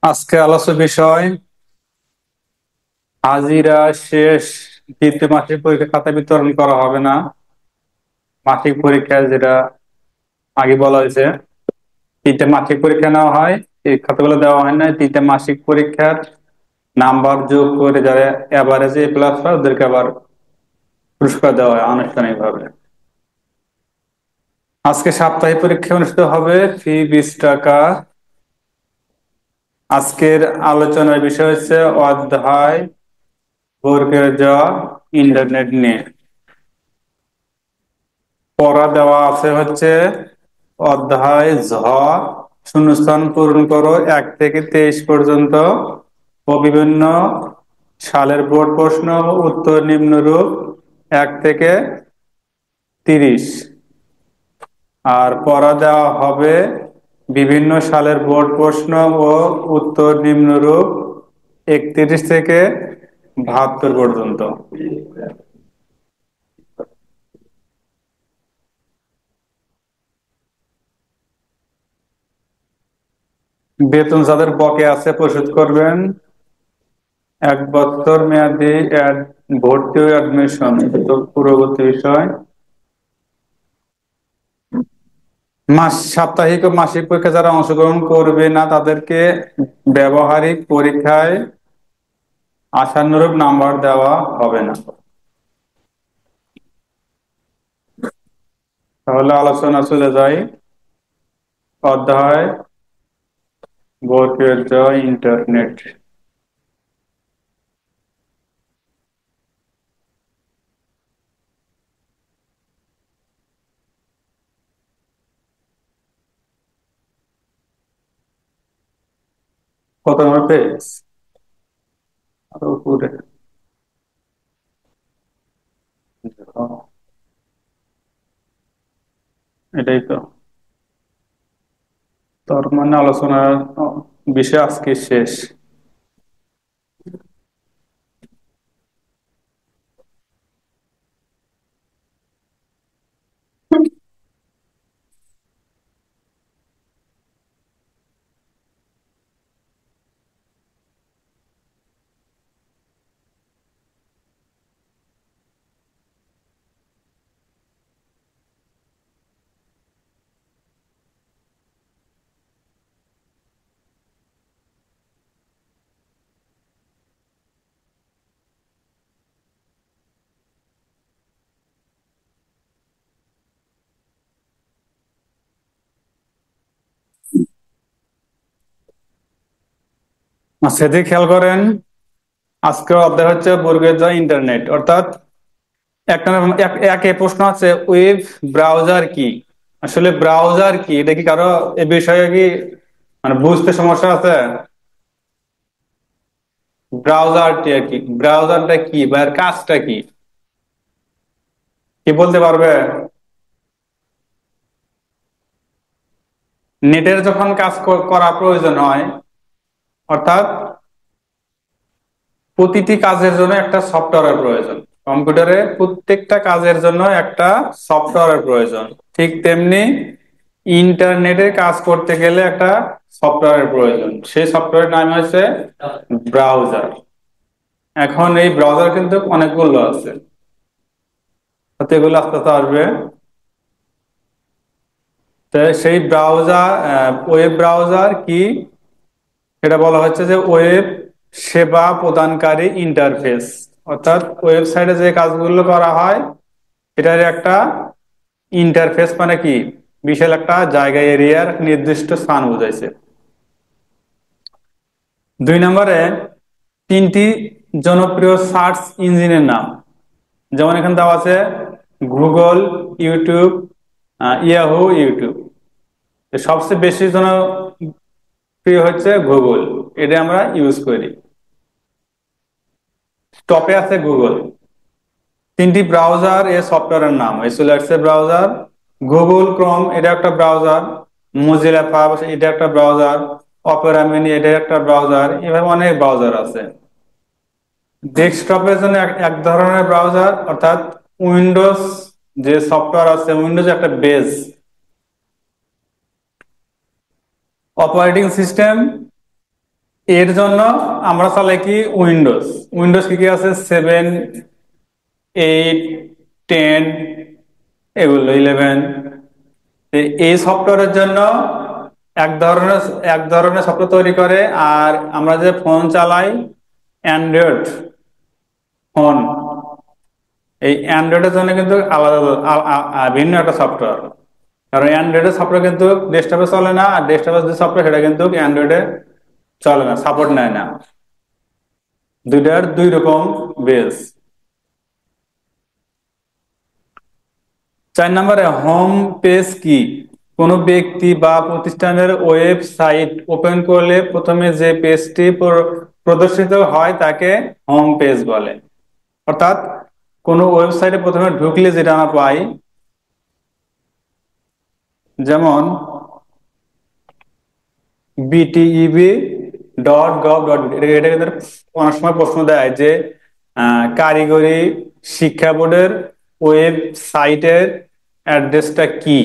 আজকে আলোচ্য বিষয় হাজিরা শেষ দ্বিতীয় মাসিক পরীক্ষা খাতা বিতরণ করা হবে না। মাসিক পরীক্ষায় যেটা আগে বলা হয়েছে, তিনটা মাসিক পরীক্ষা নেওয়া হয়, এই খাতাগুলো দেওয়া হয় না। তিনটা মাসিক পরীক্ষার নাম্বার যোগ করে যারা এভারেজে প্লাস হয় ওদেরকে আবার পুরস্কার দেওয়া হয় আনুষ্ঠানিকভাবে। আজকে সাপ্তাহিক পরীক্ষা অনুষ্ঠিত হবে, ফি 20 টাকা। আজকের আলোচনার বিষয় হচ্ছে অধ্যায় বর্গের জ ইন্টারনেট নিয়ে। পড়া দেওয়া আছে হচ্ছে অধ্যায় ঝ শূন্যস্থান পূরণ করো 1 থেকে 23 পর্যন্ত ও বিভিন্ন সালের বোর্ড প্রশ্ন ও উত্তর নিম্নরূপ 1 থেকে 30। আর পড়া দেওয়া হবে বিভিন্ন সালের বোর্ড প্রশ্ন ও উত্তর নিম্নরূপ 31 থেকে 72 পর্যন্ত। বেতন যাদের বকেয়া আছে পরিশোধ করবেন। 1 বছর মেয়াদি ভর্তি ও অ্যাডমিশন, এটা তো পূর্ববর্তী বিষয়। সাপ্তাহিক ও মাসিক পরীক্ষা যারা অংশগ্রহণ করবে না তাদেরকে ব্যবহারিক পরীক্ষায় আশানুরূপ নাম্বার দেওয়া হবে না। তাহলে আলোচনা চলে যাই অধ্যায় বর্গের জ ইন্টারনেট। কত নম্বর পেজ? আরো উপরে। এটাই তো, তার মানে আলোচনার বিষয় আজকে শেষ। সেদিকে খেয়াল করেন, আজকের অধ্যায় হচ্ছে বর্গের জ ইন্টারনেট। অর্থাৎ একে প্রশ্ন আছে ওয়েব ব্রাউজার কি। আসলে ব্রাউজার কি, এটা কি কারো এ বিষয়ে কি মানে বুঝতে সমস্যা আছে? ব্রাউজারটি আর কি, ব্রাউজারটা কি বা এর কাজটা কি, কি বলতে পারবে? নেটের যখন কাজ করা প্রয়োজন হয়, অর্থাৎ প্রতিটি কাজের জন্য একটা সফটওয়্যারের প্রয়োজন। কম্পিউটারে প্রত্যেকটা কাজের জন্য একটা সফটওয়্যারের প্রয়োজন। ঠিক তেমনি ইন্টারনেটে কাজ করতে গেলে একটা সফটওয়্যারের প্রয়োজন। সেই সফটওয়্যারের নাম হচ্ছে ব্রাউজার। এখন এই ব্রাউজার কিন্তু অনেকগুলো আছে, তো এগুলো আস্তে আস্তে আসবে। তো সেই ব্রাউজার, ওয়েব ব্রাউজার কি, এটা বলা হচ্ছে যে ওয়েব সেবা প্রদানকারী ইন্টারফেস। অর্থাৎ ওয়েবসাইটে যে কাজগুলো করা হয় এটার একটা ইন্টারফেস, মানে কি বিশাল একটা জায়গা, এরিয়ার নির্দিষ্ট স্থান বুঝাইছে। 2 নম্বরে 3টি জনপ্রিয় সার্চ ইঞ্জিনের নাম। যেমন এখানে দেওয়া আছে গুগল, ইউটিউব, ইয়াহু, ইউটিউব। সবচেয়ে বেশি জনপ্রিয় হচ্ছে গুগল, এটা আমরা ইউজ করি। টপে আছে গুগল। 3টি ব্রাউজার এ সফটওয়্যারের নাম এই চলে আসছে ব্রাউজার। গুগল ক্রোম এটা একটা ব্রাউজার, মোজিলা ফায়ারফক্স এটা একটা ব্রাউজার, অপেরা মিনি এটা একটা ব্রাউজার, এভাবে অনেক ব্রাউজার আছে। ডেস্কটপের জন্য এক ধরনের ব্রাউজার, অর্থাৎ উইন্ডোজ যে সফটওয়্যার আছে উইন্ডোজ একটা বেস অপারেটিং সিস্টেম এর জন্য আমরা চালাই কি উইন্ডোজ। উইন্ডোজ কি কি আছে, 7, 8, 10, এগুলো 11। এই সফটওয়্যারের জন্য এক ধরনের এক ধরনের সফটওয়্যার তৈরি করে। আর আমরা যে ফোন চালাই, অ্যান্ড্রয়েড ফোন, এই অ্যান্ড্রয়েডের জন্য কিন্তু আলাদা ভিন্ন একটা সফটওয়্যার। কারণ অ্যান্ড্রয়েডের সফটওয়্যার কিন্তু ডেস্কটপে চলে না, আর ডেস্কটপের যে সফটওয়্যার সেটা কিন্তু অ্যান্ড্রয়েডে চলে না, সাপোর্ট নেয় না। দুইটার দুই রকম বেস। 4 নম্বরে হোম পেজ কি? কোনো ব্যক্তি বা প্রতিষ্ঠানের ওয়েবসাইট ওপেন করলে প্রথমে যে পেজটি প্রদর্শিত হয় তাকে হোম পেজ বলে। অর্থাৎ কোনো ওয়েবসাইটে প্রথমে ঢুকলে যেটা আমরা পাই, যেমন BTEB.gov. এটা কিন্তু অনেক সময় প্রশ্ন দেয় যে কারিগরি শিক্ষা বোর্ডের ওয়েবসাইটের অ্যাড্রেসটা কি।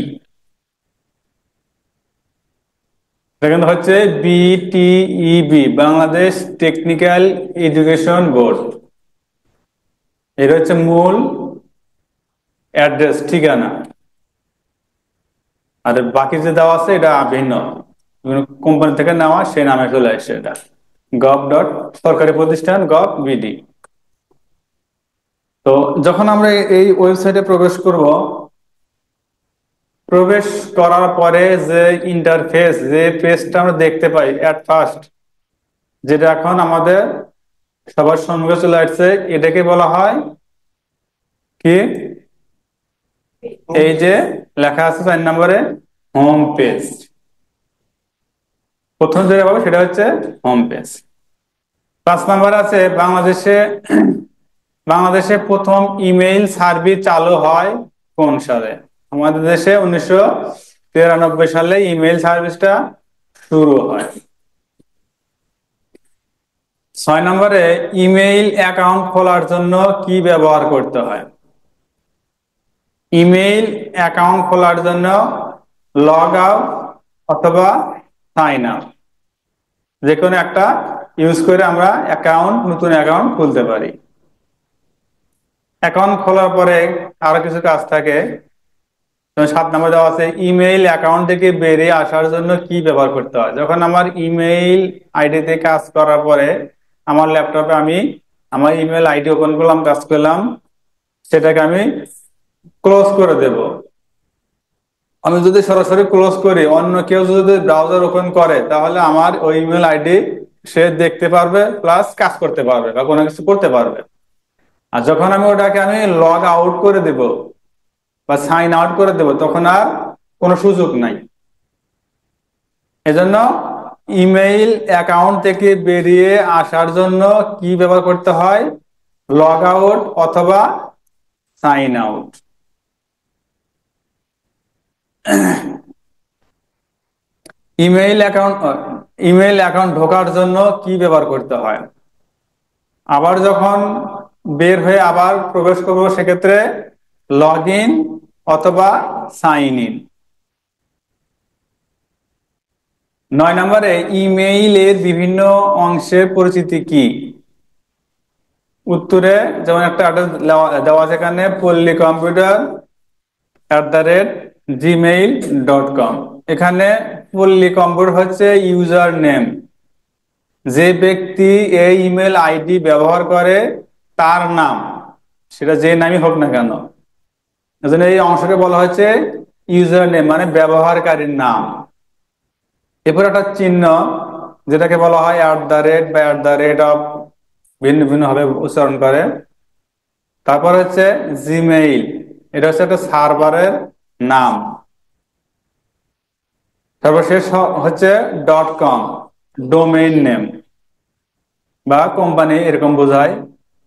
এটা কিন্তু হচ্ছে BTEB, Bangladesh technical education board. এটা হচ্ছে মূল অ্যাড্রেস, ঠিকানা। আর বাকি যে দেওয়া আছে এটা ভিন্ন, কোম্পানি থেকে নেওয়া, সেই নামে চলে আসছে এটা। সরকারি প্রতিষ্ঠান BD। তো যখন আমরা এই ওয়েবসাইটে প্রবেশ করব, প্রবেশ করার পরে যে ইন্টারফেস, যে পেজটা আমরা দেখতে পাই এট ফার্স্ট, যেটা এখন আমাদের সবার সম্মুখে চলে আসছে, এটাকে বলা হয় কি? এই যে লেখা আছে 4 নম্বরে, হোম পেজ। প্রথম যেটা পাবো সেটা হচ্ছে হোম পেজ। 5 নম্বর আছে বাংলাদেশে প্রথম ইমেইল সার্ভিস চালু হয় কোন সালে? আমাদের দেশে 1993 সালে ইমেইল সার্ভিসটা শুরু হয়। 6 নম্বরে ইমেইল অ্যাকাউন্ট খোলার জন্য কি ব্যবহার করতে হয়? ইমেইল অ্যাকাউন্ট খোলার জন্য লগ আউট অথবা সাইন আপ, যে কোনো একটা ইউজ করে আমরা নতুন অ্যাকাউন্ট খুলতে পারি। অ্যাকাউন্ট খোলার পরে আরো কিছু কাজ থাকে। 7 নম্বর দেওয়া আছে ইমেইল অ্যাকাউন্ট থেকে বেরিয়ে আসার জন্য কি ব্যবহার করতে হয়? যখন আমার ইমেইল আইডিতে কাজ করার পরে আমার ল্যাপটপে আমি আমার ইমেইল আইডি ওপেন করলাম, কাজ করলাম, সেটাকে আমি ক্লোজ করে দেব। আমি যদি সরাসরি ক্লোজ করি, অন্য কেউ যদি ব্রাউজার ওপেন করে, তাহলে আমার ওই ইমেল আইডি সে দেখতে পারবে, প্লাস কাজ করতে পারবে বা কোনো কিছু করতে পারবে। আর যখন আমি ওটাকে লগ আউট করে দেব বা সাইন আউট করে দেব, তখন আর কোনো সুযোগ নাই। এজন্য ইমেইল অ্যাকাউন্ট থেকে বেরিয়ে আসার জন্য কি ব্যবহার করতে হয়? লগ আউট অথবা সাইন আউট। ইমেইল অ্যাকাউন্ট ঢোকার জন্য কি ব্যবহার করতে হয়? আবার যখন বের হয়ে আবার প্রবেশ করবো, সেক্ষেত্রে লগ ইন অথবা সাইন ইন। 9 নম্বরে ইমেইলের বিভিন্ন অংশের পরিচিতি কি? উত্তরে যেমন একটা অ্যাড্রেস দেওয়া আছে এখানে, pollycomputer@gmail.com। এখানে পল্লী কম্পিউটার হচ্ছে ইউজার নেম। যে ব্যক্তি এই ইমেল আইডি ব্যবহার করে তার নাম, সেটা যে নামই হোক না কেন, এজন্য এই অংশকে বলা হচ্ছে ইউজার নেম, মানে ব্যবহারকারীর নাম। এরপর একটা চিহ্ন, যেটাকে বলা হয় @ বা @ ভিন্ন ভিন্ন ভাবে উচ্চারণ করে। তারপর হচ্ছে জিমেইল, এটা হচ্ছে একটা সার্ভারের নাম। তারপর শেষ হচ্ছে .com, ডোমেইন নেম বা কোম্পানি, এরকম বোঝায়।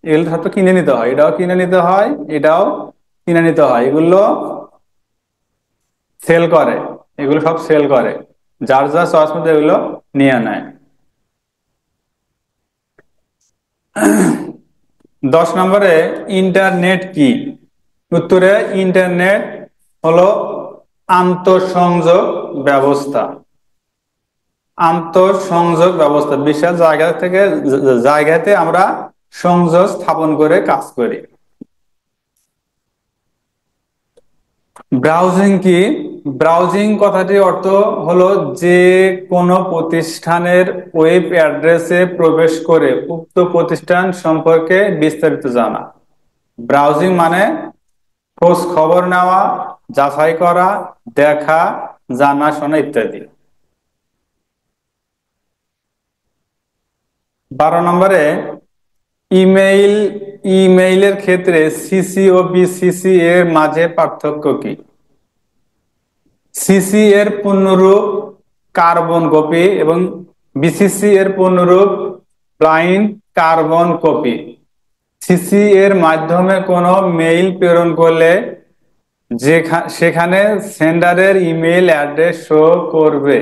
এগুলো সব তো কিনে নিতে হয়, এটাও কিনে নিতে হয়, এটাও কিনে নিতে হয়। এগুলো সেল করে, এগুলো সব সেল করে, যার যার চয়েস মধ্যে এগুলো নিয়ে নেয়। 10 নম্বরে ইন্টারনেট কি? উত্তরে ইন্টারনেট হলো আন্তঃসংযোগ ব্যবস্থা। আন্তঃসংযোগ ব্যবস্থা, বিশাল জায়গা থেকে জায়গাতে আমরা সংযোগ স্থাপন করে কাজ করি। ব্রাউজিং কি? ব্রাউজিং কথাটির অর্থ হলো যে কোনো প্রতিষ্ঠানের ওয়েব অ্যাড্রেসে প্রবেশ করে উক্ত প্রতিষ্ঠান সম্পর্কে বিস্তারিত জানা। ব্রাউজিং মানে খোঁজ খবর নেওয়া, যাচাই করা, দেখা, জানাশোনা ইত্যাদি। 12 নম্বরে ইমেইল। ইমেইলের ক্ষেত্রে সিসি ও বিসিসি এর মাঝে পার্থক্য কি? সিসি এর পূর্ণরূপ কার্বন কপি এবং বিসিসি এর পূর্ণরূপ ব্লাইন্ড কার্বন কপি। সিসি এর মাধ্যমে কোনো মেইল প্রেরণ করলে সেখানে সেন্ডারের ইমেইল অ্যাড্রেস শো করবে,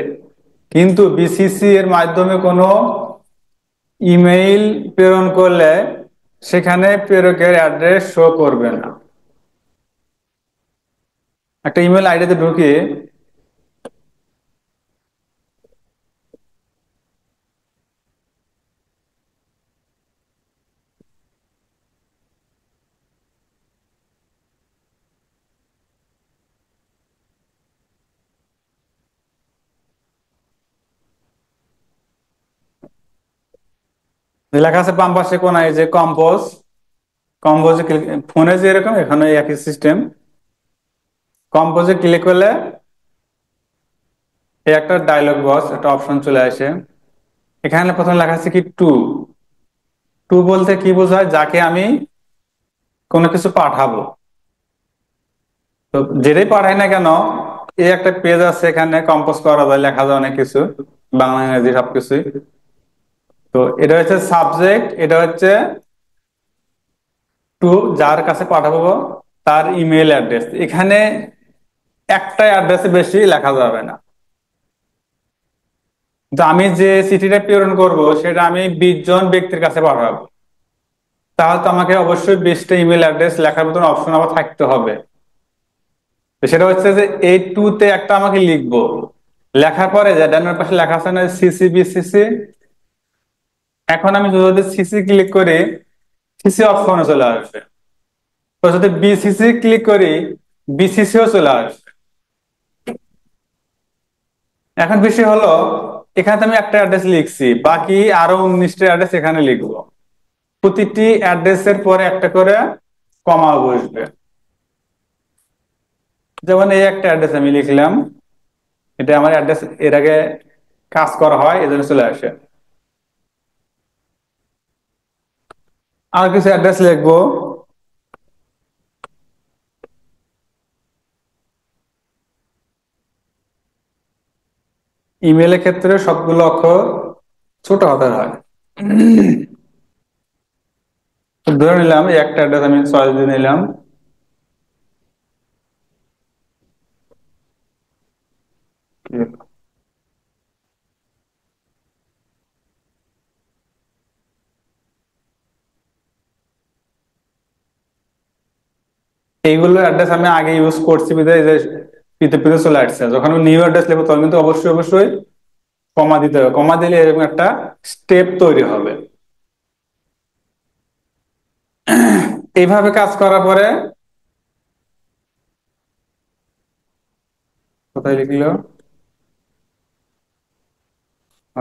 কিন্তু বিসিসি এর মাধ্যমে কোনো ইমেইল প্রেরণ করলে সেখানে প্রেরকের অ্যাড্রেস শো করবে না। একটা ইমেল আইডিতে ঢুকে লেখা আছে বাম পাশে কোনায় যে কম্পোজ। কম্পোজে ফোনে যে এরকম এখানে একই সিস্টেম। কম্পোজে ক্লিক করলে এই একটা ডায়লগ বক্স, একটা অপশন চলে আসে। এখানে প্রথমে লেখা আছে কি টু। টু বলতে কি বোঝায়? যাকে আমি কোনো কিছু পাঠাবো। তো যেটাই পাঠাই না কেন, এই একটা পেজ আছে, এখানে কম্পোজ করা যায়, লেখা যায় অনেক কিছু, বাংলা ইংরেজি সবকিছুই। তো এটা হচ্ছে সাবজেক্ট, এটা হচ্ছে টু, যার কাছে পাঠাবো তার ইমেল অ্যাড্রেস। এখানে একটা অ্যাড্রেসে বেশি লেখা যাবে না। তো আমি যে চিঠিটা প্রেরণ করব সেটা আমি 20 জন ব্যক্তির কাছে পাঠাবো, তাহলে তো আমাকে অবশ্যই 20টা ইমেল অ্যাড্রেস লেখার মতন অপশন আবার থাকতে হবে। তো সেটা হচ্ছে যে এই টু তে একটা আমাকে লিখবো, লেখার পরে যে ডানের পাশে লেখা আছে না সিসি বিসিসি, এখন আমি যদি সিসি ক্লিক করি সিসি অপশনে চলে আসবে। তো যদি বিসিসি ক্লিক করি বিসিসিও চলে আসবে। এখন বিষয় হলো এখানে তো আমি একটা অ্যাড্রেস লিখছি, বাকি আরো 19টা অ্যাড্রেস এখানে লিখবো। প্রতিটি অ্যাড্রেসের পরে একটা করে কমা বসবে। যেমন এই একটা অ্যাড্রেস আমি লিখলাম, এটা আমার অ্যাড্রেস, এর আগে কাজ করা হয় এজন্য চলে আসে। আর কিছু অ্যাড্রেস লিখবো। ইমেলের ক্ষেত্রে সবগুলো অক্ষর ছোট হাতের হয়। তো ধরে নিলাম এই একটা অ্যাড্রেস আমি চয়েস দিয়ে নিলাম। এইগুলো অ্যাড্রেস আমি আগে ইউজ করছি বিধায় এই যে পিতে পিতে চলে আসছে। যখন আমি নিউ অ্যাড্রেস লিখবো তখন কিন্তু অবশ্যই অবশ্যই কমা দিতে হবে। কমা দিলে এরকম একটা স্টেপ তৈরি হবে। এইভাবে কাজ করার পরে কোথায় লিখলো?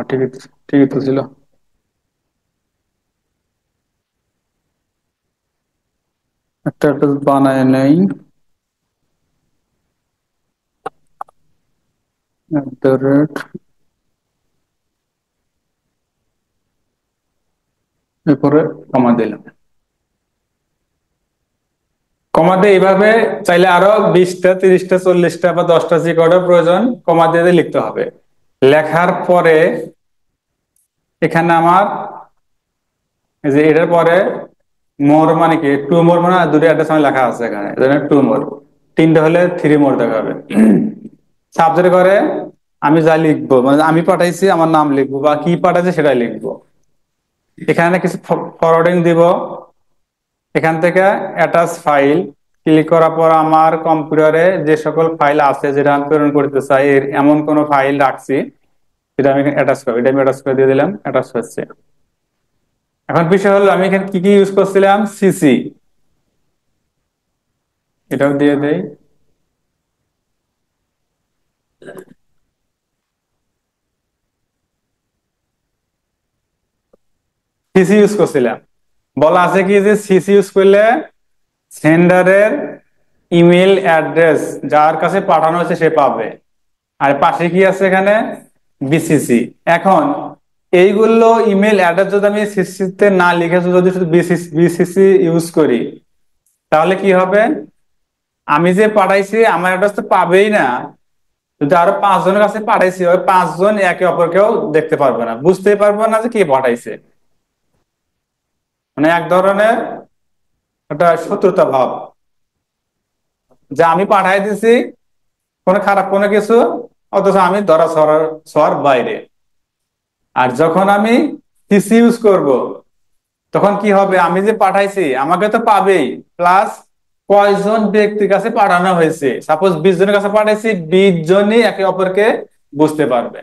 ঠিকই ঠিকই তো ছিল। একটা অ্যাড্রেস বানায় নেই। @ এরপরে কমা দিলাম। কমা দিয়ে এইভাবে চাইলে আরো 20টা 30টা 40টা বা 10টা যে কটা প্রয়োজন কমা দিয়ে লিখতে হবে। লেখার পরে এখানে আমার এই যে এটার পরে মোর মানে কি, টু মোর মানে দুটো অ্যাড্রেস আমার লেখা আছে এখানে, টু মোর। তিনটা হলে থ্রি মোর দেখাবে। সাবজেক্ট করে আমি যা লিখবো, মানে আমি পাঠাইছি আমার নাম লিখবো, বা কি পাঠাইছে সেটাই লিখবো। এখানে কিছু ফরওয়ার্ডিং দিব। এখান থেকে অ্যাটাচ ফাইল ক্লিক করার পর আমার কম্পিউটারে যে সকল ফাইল আছে যেটা আমি প্রেরণ করতে চাই, এর এমন কোন ফাইল রাখছি সেটা আমি এখানে অ্যাটাচ করবো, এটা আমি অ্যাটাচ করে দিয়ে দিলাম, অ্যাটাচ হচ্ছে। এখন বিষয় হলো আমি এখানে কি কি ইউজ করছিলাম, সিসি, এটাও দিয়ে দেই। সিসি ইউজ করছিলাম, বলা আছে কি যে সিসি ইউজ করলে সেন্ডারের ইমেল অ্যাড্রেস যার কাছে পাঠানো হয়েছে সে পাবে। আর পাশে কি আছে এখানে, বিসিসি। এখন এইগুলো ইমেল অ্যাড্রেস যদি আমি সিসিতে না লিখে যদি শুধু বিসিসি ইউজ করি, তাহলে কি হবে, আমি যে পাঠাইছি আমার অ্যাড্রেস তো পাবেই না। যদি আরো 5 জনের কাছে পাঠাইছি, ওই 5 জন একে অপরকেও দেখতে পারবে না, বুঝতেই পারবে না যে কে পাঠাইছে। মানে এক ধরনের একটা শত্রুতা ভাব, যে আমি পাঠাই দিছি কোনো খারাপ কোনো কিছু, অথচ আমি ধরা ছোঁয়ার বাইরে। আর যখন আমি সিসি ইউজ করব, তখন কি হবে, আমি যে পাঠাইছি আমাকে তো পাবেই, প্লাস কয়জন ব্যক্তির কাছে পাঠানো হয়েছে, সাপোজ 20 জনের কাছে পাঠাইছি, 20 জনই একে অপরকে বুঝতে পারবে।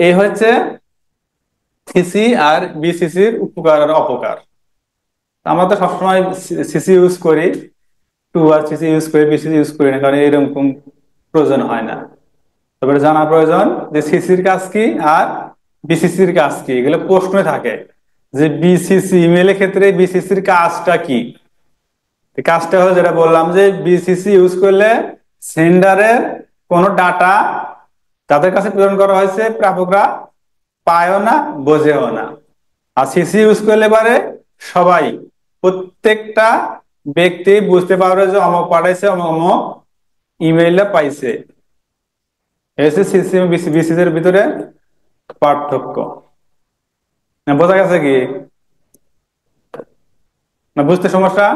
এই হচ্ছে সিসি আর বিসিসির উপকার আর অপকার। আমরা তো সবসময় সিসি ইউজ করি, টু আর সিসি ইউজ করি, বিসিসি ইউজ করি না, কারণ এরকম প্রয়োজন হয় না। তবে জানা প্রয়োজন যে সিসির কাজ কি আর বিসিসির কাজ কি, এগুলো প্রশ্নে থাকে যে বিসিসি ইমেলের ক্ষেত্রে বিসিসির কাজটা কি। কাজটা হলো যেটা বললাম, যে বিসিসি ইউজ করলে সেন্ডারের কোন ডাটা তাদের কাছে প্রেরণ করা হয়েছে প্রাপকরা পায়ও না, বোঝেও না। আর সিসি ইউজ করলে পারে সবাই, প্রত্যেকটা ব্যক্তি বুঝতে পারবে যে অমুক পাঠাইছে, অমুক অমুক ইমেইলটা পাইছে। এসে সিসি এবং বিসিসি এর ভিতরে পার্থক্য। না বোঝা গেছে কি, না বুঝতে সমস্যা?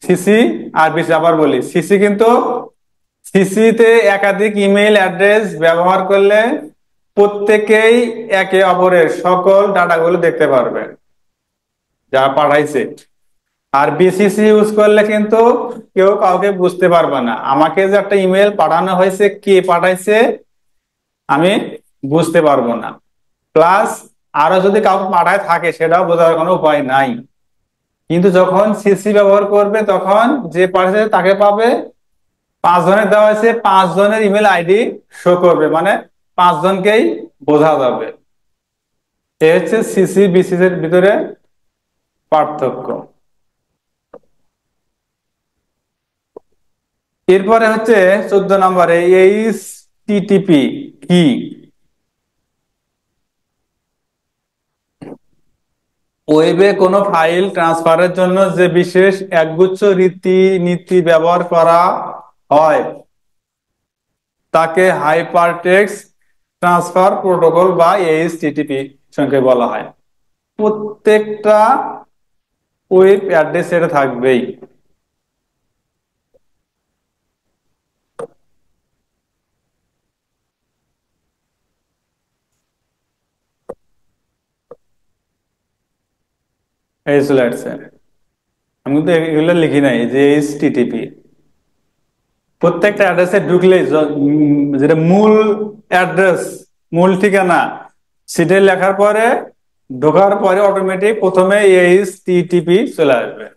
সিসি আর বিসি, আবার বলি, সিসি কিন্তু সিসিতে একাধিক ইমেইল অ্যাড্রেস ব্যবহার করলে প্রত্যেকেই একে অপরের সকল ডাটাগুলো দেখতে পারবে যা পাঠাইছে। আর বিসিসি ইউজ করলে কিন্তু কেউ কাউকে বুঝতে পারবে না, আমাকে যে একটা ইমেল পাঠানো হয়েছে কে পাঠাইছে আমি বুঝতে পারবো না, প্লাস আরো যদি কাউকে পাঠায় থাকে সেটাও বোঝার কোনো উপায় নাই। কিন্তু যখন সিসি ব্যবহার করবে তখন যে পাঠাচ্ছে তাকে পাবে, 5 জনের দেওয়া হয়েছে 5 জনের ইমেল আইডি শো করবে, মানে 5 জনকেই বোঝা যাবে। এ হচ্ছে সিসি বিসিসি এর ভিতরে পার্থক্য। এরপরে হচ্ছে 14 নম্বরে এইচটিটিপি কি। ওয়েবে কোনো ফাইল ট্রান্সফারের জন্য যে বিশেষ একগুচ্ছ রীতিনীতি ব্যবহার করা হয় তাকে হাইপারটেক্সট ট্রান্সফার প্রোটোকল বা এইচটিটিপি সংক্ষেপে বলা হয়। প্রত্যেকটা ওয়েব অ্যাড্রেস এটা থাকবেই। এই চলে আসছে, আমি কিন্তু এগুলো লিখি নাই যে এইচটিটিপি। প্রত্যেকটা অ্যাড্রেসে ঢুকলে যেটা মূল অ্যাড্রেস, মূল ঠিকানা, সেটা লেখার পরে ঢোকার পরে অটোমেটিক প্রথমে এইচটিটিপি চলে আসবে।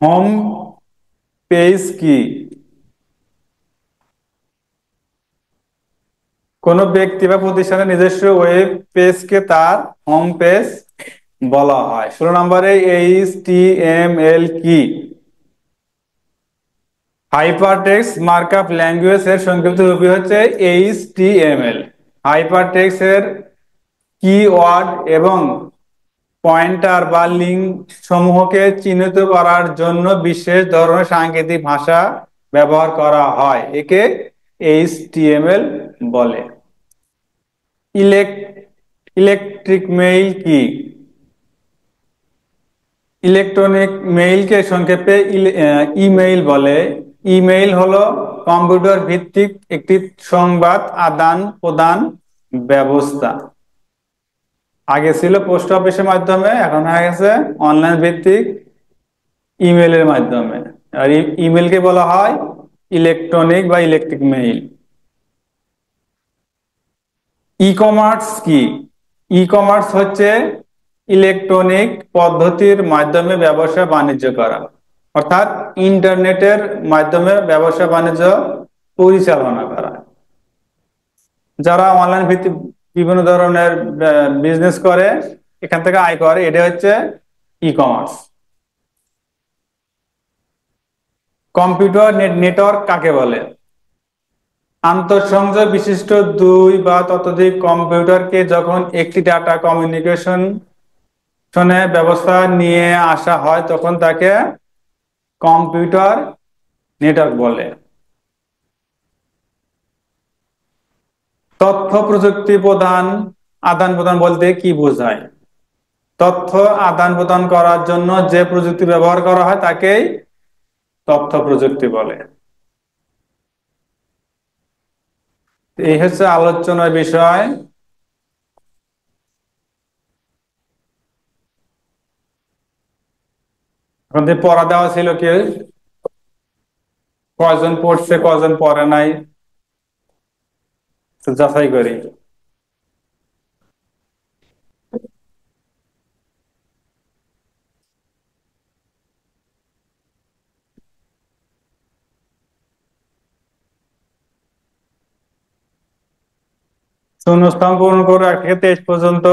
হোম পেজ কি, কোন ব্যক্তি বা প্রতিষ্ঠানের নিজস্ব ওয়েব পেজকে তার হোম পেজ বলা হয়। 16 নম্বরে এইচটিএমএল কি, হাইপারটেক্সট মার্কআপ ল্যাঙ্গুয়েজ এর সংক্ষিপ্ত রূপই হচ্ছে এইচটিএমএল। হাইপারটেক্সট এর কিওয়ার্ড এবং পয়েন্টার বা লিঙ্ক সমূহকে চিহ্নিত করার জন্য বিশেষ ধরনের সাংকেতিক ভাষা ব্যবহার করা হয়, একে এইচটিএমএল বলে। ইলেকট্রিক মেইল কি, ইলেকট্রনিক মেইলকে সংক্ষেপে ইমেইল বলে। ইমেইল হলো কম্পিউটার ভিত্তিক একটি সংবাদ আদান প্রদান ব্যবস্থা। আগে ছিল পোস্ট অফিসের মাধ্যমে, এখন হয়ে গেছে অনলাইন ভিত্তিক ইমেইলের মাধ্যমে। আর ইমেলকে বলা হয় ইলেকট্রনিক বা ইলেকট্রিক মেইল। ই কমার্স কি? ই কমার্স হচ্ছে ইলেকট্রনিক পদ্ধতির মাধ্যমে ব্যবসা বাণিজ্য করা, অর্থাৎ ইন্টারনেটের মাধ্যমে ব্যবসা বাণিজ্য পরিচালনা করা। যারা অনলাইন ভিত্তিক বিভিন্ন ধরনের বিজনেস করে, এখান থেকে আয় করে, এটা হচ্ছে ই কমার্স। কম্পিউটার নেটওয়ার্ক কাকে বলে? আন্তঃসংযোগ বিশিষ্ট দুই বা ততোধিক কম্পিউটারকে যখন একটি ডাটা কমিউনিকেশন ব্যবস্থা নিয়ে আসা হয় তখন তাকে কম্পিউটার নেটওয়ার্ক বলে। তথ্য প্রযুক্তি আদান প্রদান বলতে কি বোঝায়? তথ্য আদান প্রদান করার জন্য যে প্রযুক্তি ব্যবহার করা হয় তাকেই তথ্য প্রযুক্তি বলে। এই হচ্ছে আলোচনার বিষয়। এখন যে পড়া দেওয়া ছিল, কি কয়জন পড়ছে কয়জন পড়ে নাই, তো যাচাই করি। শূন্যস্থান পূরণ করে 1 থেকে 23 পর্যন্ত।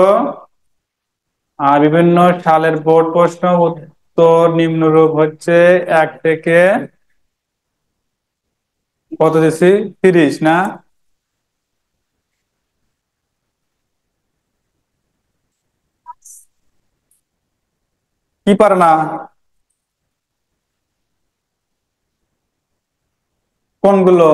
বিভিন্ন সালের বোর্ড প্রশ্ন উত্তর নিম্নরূপ হচ্ছে। 1 থেকে কত দিছি? 30 না? কি পারে না? কোনগুলো?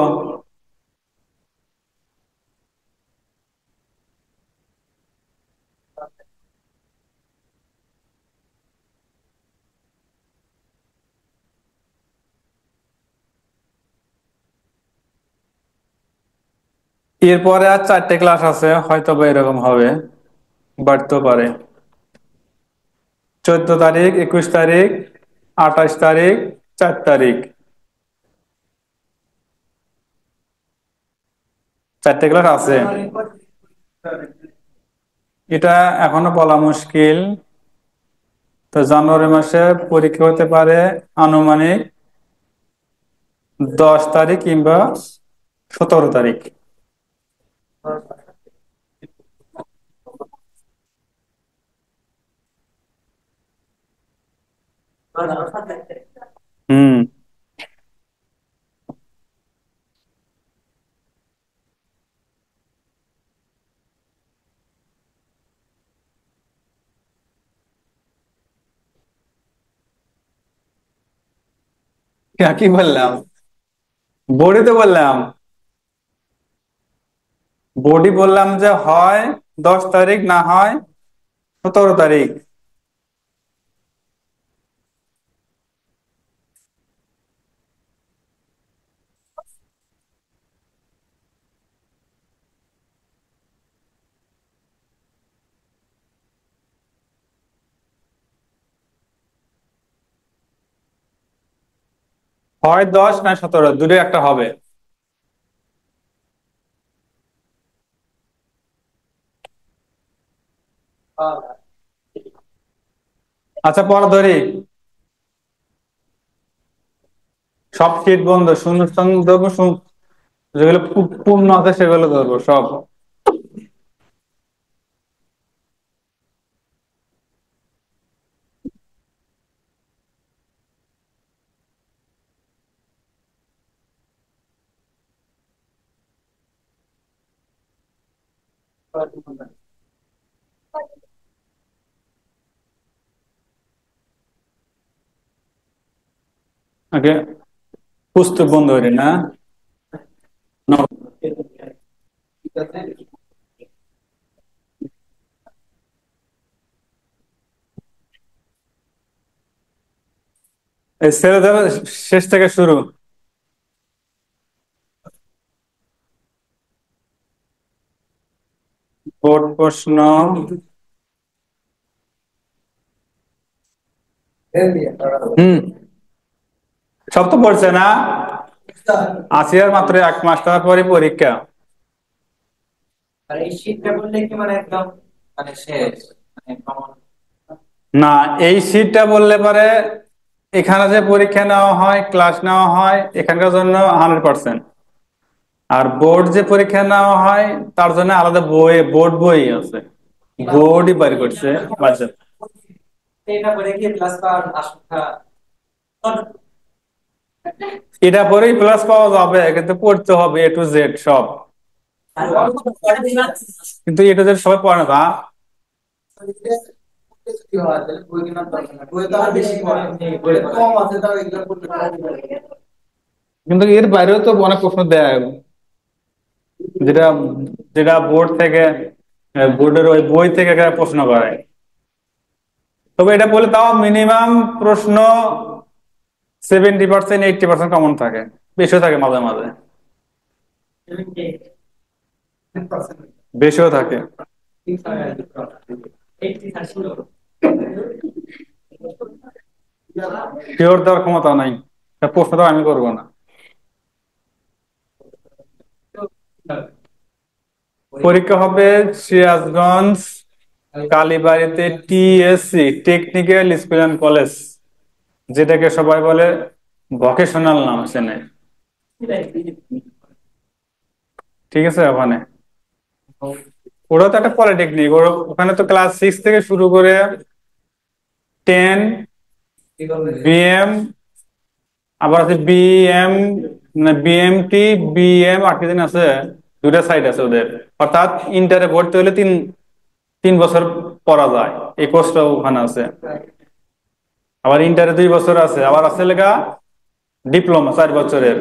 এরপরে আর 4টে ক্লাস আছে, হয়তো বা এরকম হবে, বাড়তেও পারে। 14 তারিখ, 21 তারিখ, 28 তারিখ, 4 তারিখ, 4টে ক্লাস আছে। এটা এখনো বলা মুশকিল। তো জানুয়ারি মাসে পরীক্ষা হতে পারে আনুমানিক 10 তারিখ কিংবা 17 তারিখ। হুম। কি বললাম? বোর্ডে তো বললাম, বোর্ডই বললাম যে হয় 10 তারিখ, না হয় 17 তারিখ। হয় 10 না 17, দুটো একটা হবে। আচ্ছা, পরে ধরি। সব সিট বন্ধ, শূন্যস্থান ধরবো, যেগুলো পূর্ণ আছে সেগুলো ধরবো সব। ওকে, পুস্তক বন্ধ করি না? No. এই ছেড়ে দেবে, শেষ থেকে শুরু। বোর্ড প্রশ্ন। হুম। সব তো পড়ছে না? আসিয়ার মাত্র 1 মাস পরে পরীক্ষা। না, এই শীটটা বললে পারে এখানে যে পরীক্ষা নেওয়া হয়, ক্লাস নেওয়া হয় এখানকার জন্য 100%। আর বোর্ড যে পরীক্ষা নেওয়া হয় তার জন্য আলাদা বই, বোর্ড বই আছে, বোর্ডই বের করছে বাজেট। এটা পরেই প্লাস পাওয়া যাবে, কিন্তু পড়তে হবে A to Z সব। কিন্তু A to Z সবাই পড়ে না। কিন্তু এর বাইরেও তো অনেক প্রশ্ন দেয়, যেটা যেটা বোর্ড থেকে, বোর্ডের ওই বই থেকে একটা প্রশ্ন করে। তবে এটা বলে তাও মিনিমাম প্রশ্ন 70% 80% কমন থাকে, বেশিও থাকে মাঝে মাঝে, বেশিও থাকে। শিওর দেওয়ার ক্ষমতা নাই, প্রশ্নটা আমি করবো না। পরীক্ষা হবে সিরাজগঞ্জ কালীবাড়িতে TSC, technical school and college, যেটাকে সবাই বলে ভোকেশনাল নাম চেনে। ঠিক আছে, ওখানে ওরা তো একটা পলিটেকনিক, ওখানে তো ক্লাস 6 থেকে শুরু করে 10, BM, আবার আছে BM, BMT, BM আর কি জানি আছে, দুটা সাইড আছে ওদের। অর্থাৎ ইন্টারে ভর্তি হলে তিন তিন বছর পড়া যায়, এই কোর্সটাও ওখানে আছে। আবার ইন্টারে 2 বছর আছে, আবার আছে লেখা ডিপ্লোমা 4 বছরের।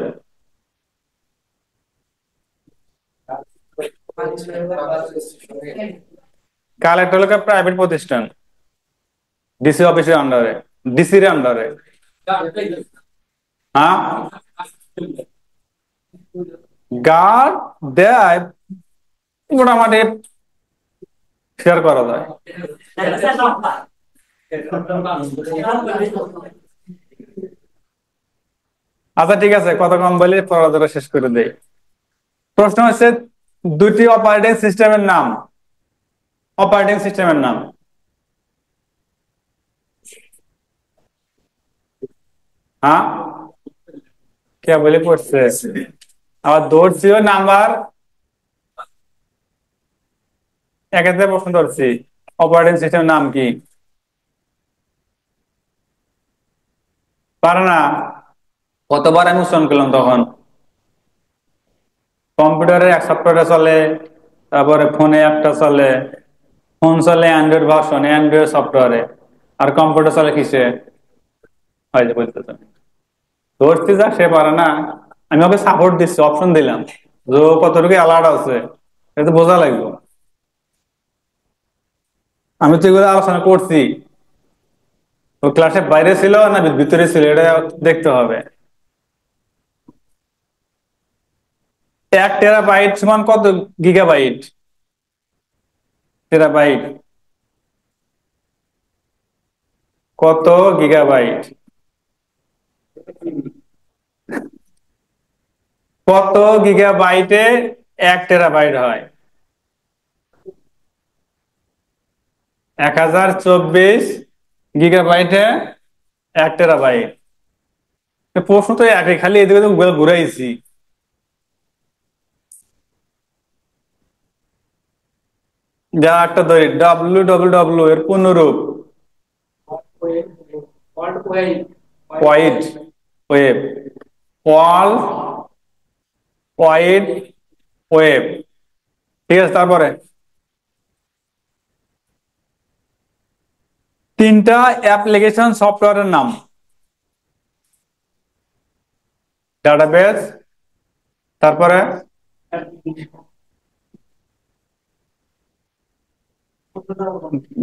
কালেক্টর লেখা প্রাইভেট প্রতিষ্ঠান, DC অফিসের আন্ডারে, DCর আন্ডারে। হ্যাঁ, গার্ড দেয় মোটামুটি, শেয়ার করা যায়। আচ্ছা ঠিক আছে, কত কম বলে পড়াটা শেষ করে দেই। প্রশ্ন হচ্ছে দুটি অপারেটিং সিস্টেমের নাম, অপারেটিং সিস্টেমের নাম। হ্যাঁ, কে বলে পড়ছে? আবার ধরছিও নাম্বার, একেতে প্রশ্ন ধরছি, অপারেটিং সিস্টেমের নাম কি? পারে না? কতবার আমি উচ্চারণ করলাম তখন। কম্পিউটারে এক সফটওয়্যারে চলে, তারপরে ফোনে একটা চলে, ফোন চলে অ্যান্ড্রয়েড ভার্সন, অ্যান্ড্রয়েড সফটওয়্যারে, আর কম্পিউটার চলে কিসে? হয় যে বলতেছে ধরতে, যা সে পারে না। আমি ওকে সাপোর্ট দিচ্ছি, অপশন দিলাম, যে ও কতটুকু অ্যালার্ট আছে এটা তো বোঝা লাগবে। আমি তো এগুলো আলোচনা করছি, ও ক্লাসের বাইরে ছিল না ভিতরে ছিল এটা দেখতে হবে। 1 টেরাবাইট সমান কত গিগাবাইট? টেরাবাইট কত গিগাবাইট? কত গিগাবাইটে 1 টেরাবাইট হয়? 1024 গিগাবাইটে 1 টেরাবাইট। প্রশ্ন তো একই, খালি এদিকে তো ঘুরাইছি। যা একটা ধরি, WWW এর পূর্ণরূপ wide web, world wide web. ঠিক আছে, তারপরে তিনটা অ্যাপ্লিকেশন সফটওয়্যারের নাম। ডাটাবেস, তারপরে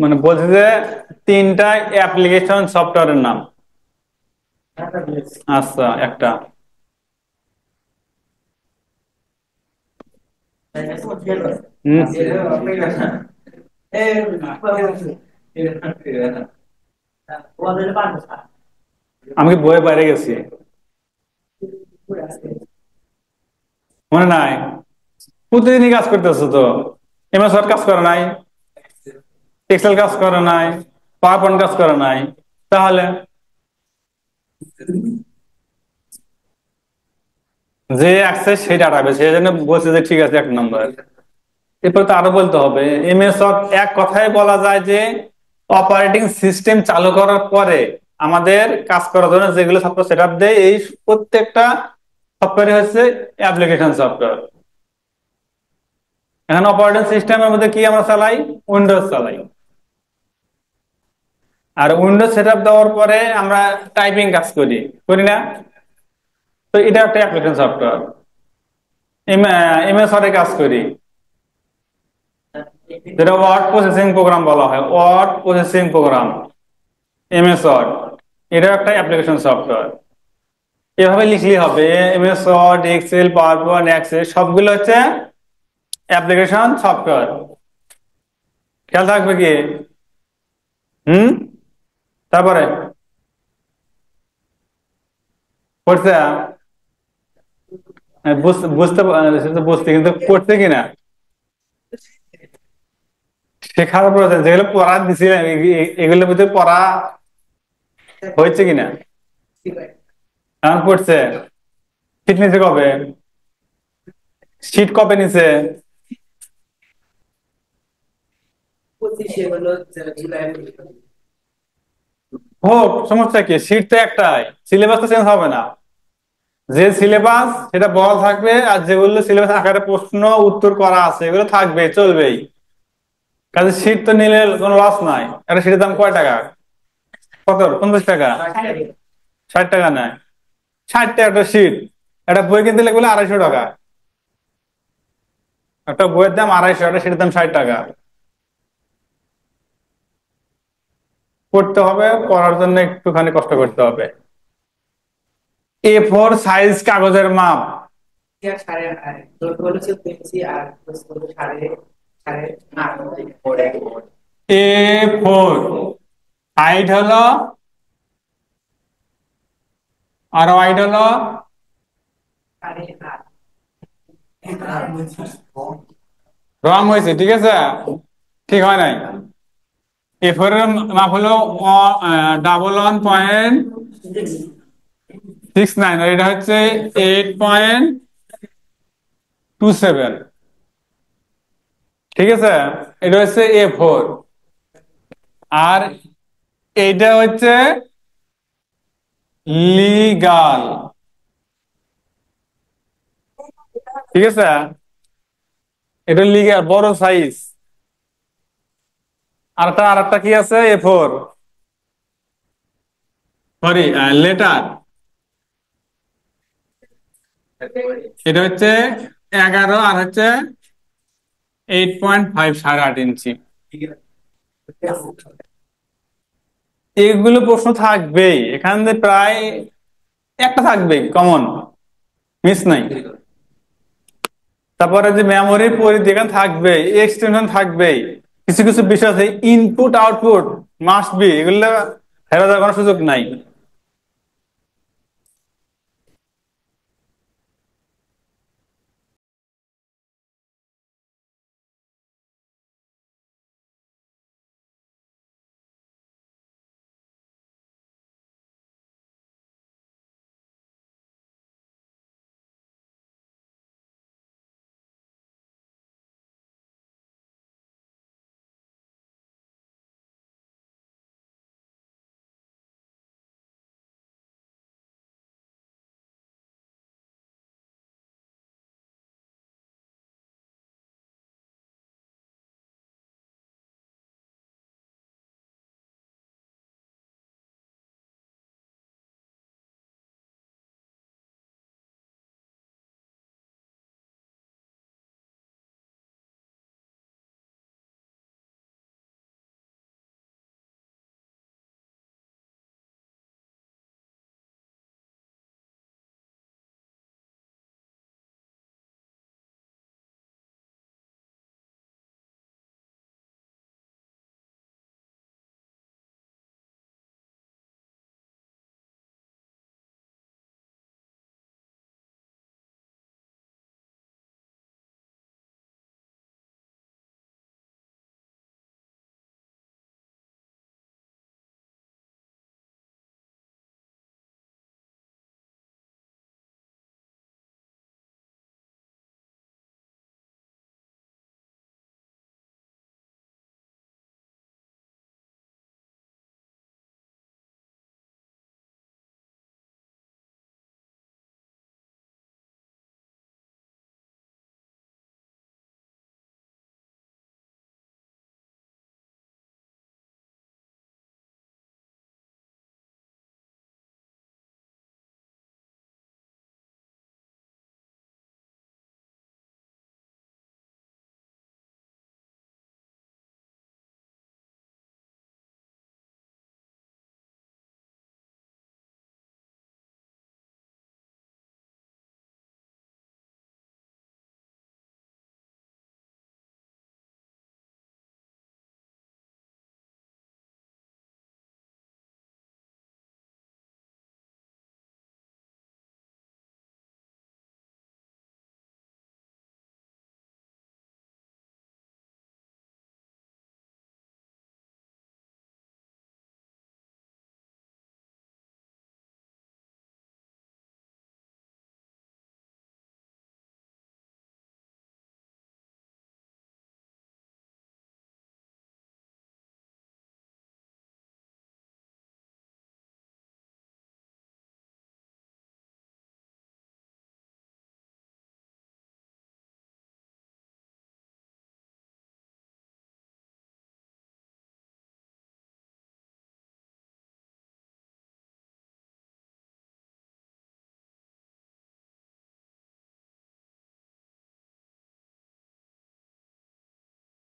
মানে বলছে যে তিনটা অ্যাপ্লিকেশন সফটওয়্যারের নাম। আচ্ছা, একটা আমি কি বইয়ে বাইরে গেছি? মনে নাই? প্রতিদিনই কাজ করতেছো তো। এমএস ওয়ার্ড কাজ করে নাই, এক্সেল কাজ করে নাই, পাওয়ার পয়েন্ট কাজ করে নাই, তাহলে যে অ্যাক্সেস সেই ডাটাবেস, সেই জন্য বলছে যে ঠিক আছে 1 নম্বর। এরপর তো আরো বলতে হবে। এমএস ওয়ার্ড এক কথায় বলা যায় যে অপারেটিং সিস্টেম চালু করার পরে আমাদের কাজ করার জন্য যেগুলো সফটওয়্যার সেট আপ দেয়, এই প্রত্যেকটা সফটওয়্যার হচ্ছে অ্যাপ্লিকেশন সফটওয়্যার। এখন অপারেটিং সিস্টেমের মধ্যে কি আমরা চালাই? উইন্ডোজ চালাই। আর উইন্ডোজ সেট আপ দেওয়ার পরে আমরা টাইপিং কাজ করি, করি না? তো এটা একটা অ্যাপ্লিকেশন সফটওয়্যার। এমএস ওয়ার্ডে কাজ করি, যেটা ওয়ার্ড প্রসেসিং প্রোগ্রাম বলা হয়, word processing program, MS Word. এটা একটা অ্যাপ্লিকেশন সফটওয়্যার। এভাবে লিখলেই হবে, MS Word, Excel, PowerPoint, Excel সবগুলো হচ্ছে অ্যাপ্লিকেশন সফটওয়্যার। খেয়াল থাকবে কি? হুম। তারপরে পড়ছে? বুঝতে কিন্তু পড়ছে কিনা শেখার প্রয়োজন। যেগুলো পড়া দিছিলাম এগুলোর ভিতরে পড়া হয়েছে কিনা? এখন পড়ছে? শীত নিচে কবে? শীত কবে নিচে? হোক, সমস্যা কি? শীত তো একটাই, সিলেবাস তো চেঞ্জ হবে না। যে সিলেবাস সেটা বড় থাকবে, আর যেগুলো সিলেবাস আকারে প্রশ্ন উত্তর করা আছে এগুলো থাকবে, চলবেই। কাজে শীত তো নিলে কোনো লস নাই। একটা শীতের দাম কয় টাকা? কত? 50 টাকা? 60 টাকা নেয়? 60 টাকা একটা শীত। একটা বই কিনতে লাগবে 250 টাকা। একটা বইয়ের দাম 250, একটা শীতের দাম 60 টাকা। পড়তে হবে, পড়ার জন্য একটুখানি কষ্ট করতে হবে। A4 সাইজ কাগজের মাপ। A4 হাইট হলো, আর ওয়াইড হলো, রং হয়েছে ঠিক আছে, ঠিক হয় নাই। A4 এর মাপ হলো 11.69, আর এটা হচ্ছে 8.27। ঠিক আছে, এটা হচ্ছে A4। আর এইটা হচ্ছে লিগাল। ঠিক আছে, এটা লিগাল বড় সাইজ। আরেকটা কি আছে? A4, sorry, letter. এটা হচ্ছে 11, আর হচ্ছে 8.5, 8.5 ইঞ্চি। এগুলো প্রশ্ন থাকবেই এখান থেকে, প্রায় একটা থাকবেই কমন, মিস নাই। তারপরে যে মেমোরি পরিধি এখানে থাকবে, এক্সটেনশন থাকবেই। কিছু কিছু বিষয় আছে, ইনপুট আউটপুট মাস্ট বি, এগুলো হেরা যাওয়ার কোনো সুযোগ নাই।